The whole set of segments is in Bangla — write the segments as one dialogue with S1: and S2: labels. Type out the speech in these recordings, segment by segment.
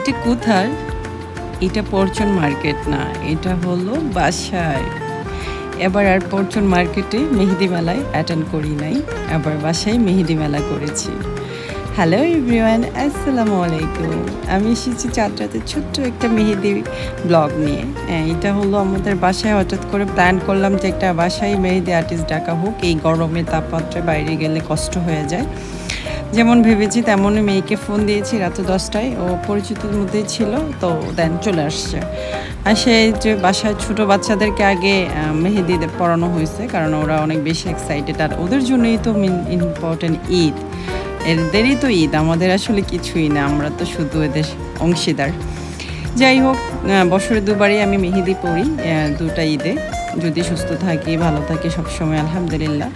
S1: এটা কোথায়? এটা পরচুন মার্কেট না, এটা হলো বাসায়। এবার আর পরচুন মার্কেটে মেহেদি মেলায় অ্যাটেন্ড করি নাই, আবার বাসায় মেহেদি মেলা করেছি। হ্যালো এভরিওয়ান, আসসালামু আলাইকুম। আমি এসেছি চাঁদরাতে ছোট্ট একটা মেহেদি ব্লগ নিয়ে। এটা হলো আমাদের বাসায় হঠাৎ করে প্ল্যান করলাম যে একটা বাসায় মেহেদি আর্টিস্ট ডাকা হোক। এই গরমে তাপমাত্রায় বাইরে গেলে কষ্ট হয়ে যায়। যেমন ভেবেছি তেমনই মেয়েকে ফোন দিয়েছি রাত 10টায়, ও পরিচিতির মধ্যেই ছিল, তো দেন চলে আসছে। আর সেই যে বাসায় ছোটো বাচ্চাদেরকে আগে মেহেদি পড়ানো হয়েছে, কারণ ওরা অনেক বেশি এক্সাইটেড, আর ওদের জন্যই তো ইম্পর্টেন্ট ঈদ। এদেরই তো ঈদ, আমাদের আসলে কিছুই না, আমরা তো শুধু এদের অংশীদার। যাই হোক, বছরে দুবারই আমি মেহেদি পড়ি, দুটা ঈদে। যদি সুস্থ থাকি, ভালো থাকি, সবসময় আলহামদুলিল্লাহ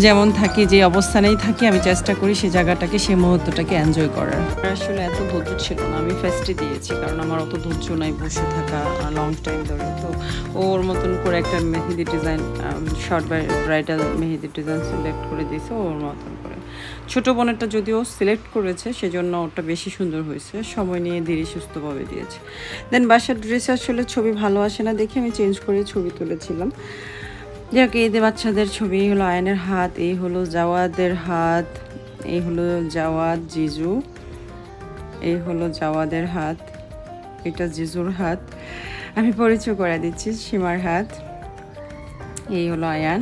S1: যেমন থাকি, যে অবস্থানেই থাকি, আমি চেষ্টা করি সেই জায়গাটাকে, সেই মুহূর্তটাকে এনজয় করার। আসলে এত ধৈর্য ছিল না, আমি ফার্স্টে দিয়েছি, কারণ আমার অত ধৈর্য নাই বসে থাকা লং টাইম ধরে। তো ওর মতন করে একটা মেহেদি ডিজাইন, শর্ট ব্রাইডাল মেহেদি ডিজাইন সিলেক্ট করে দিয়েছে ওর মতন করে। ছোটো বোনেরটা যদিও সিলেক্ট করেছে, সেজন্য ওটা বেশি সুন্দর হয়েছে, সময় নিয়ে ধীরে সুস্থভাবে দিয়েছে। দেন বাসার ড্রেসে আসলে ছবি ভালো আসে না দেখে আমি চেঞ্জ করে ছবি তুলেছিলাম। যাক, এই যে বাচ্চাদের ছবি, এই হলো আয়নের হাত, এই হলো জাওয়াদের হাত, এই হলো জাওয়াদ জিজু, এই হলো জাওয়াদের হাত, এটা জিজুর হাত। আমি পরিচয় করে দিচ্ছি, সীমার হাত, এই হলো আয়ান,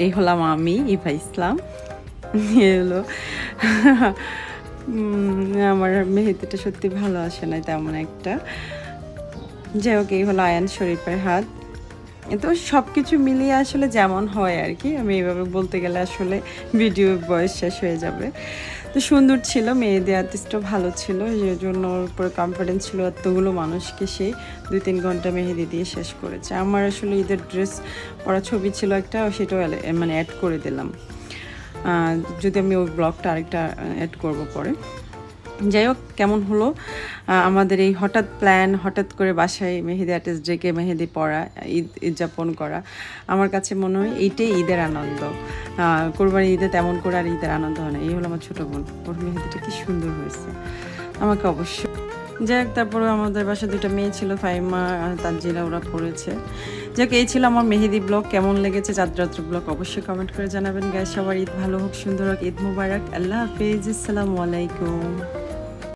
S1: এই হলাম আমি ইভা ইসলাম, এই হলো আমার মেহেদিটা সত্যি ভালো আসে না তেমন একটা। যাই হোক, এই হলো আয়ান শরীফের হাত। তো সব কিছু মিলিয়ে আসলে যেমন হয় আর কি, আমি এইভাবে বলতে গেলে আসলে ভিডিও বয়স শেষ হয়ে যাবে। তো সুন্দর ছিল, মেহেদি আর্টিস্টও ভালো ছিল, যে জন্য ওর উপরে কনফিডেন্স ছিল। এতগুলো মানুষকে সে 2-3 ঘন্টা মেহেদি দিয়ে শেষ করেছে। আমার আসলে ঈদের ড্রেস পরা ছবি ছিল একটা, সেটাও মানে অ্যাড করে দিলাম, যদি আমি ওই ব্লগটা আরেকটা অ্যাড করব পরে। যাই হোক, কেমন হলো আমাদের এই হঠাৎ প্ল্যান, হঠাৎ করে বাসায় মেহেদি আর্টিস্ট ডেকে মেহেদি পড়া, ঈদ উদযাপন করা। আমার কাছে মনে হয় এইটাই ঈদের আনন্দ। কোরবানি ঈদে তেমন করে আর ঈদের আনন্দ হয় না। এই হলো আমার ছোটো বোন, ওর মেহেদিটা কি সুন্দর হয়েছে, আমাকে অবশ্যই। যাই হোক, তারপরে আমাদের বাসায় 2টা মেয়ে ছিল, ফাইমা আর তানজিলা, ওরা পড়েছে। যাক, এই ছিল আমার মেহেদি ব্লগ। কেমন লেগেছে চাঁদরাত্রি ব্লগ অবশ্যই কমেন্ট করে জানাবেন। গাইস, সবার ঈদ ভালো হোক, সুন্দর হোক, ঈদ মুবারক, আল্লাহ হাফেজ, আসসালামু আলাইকুম।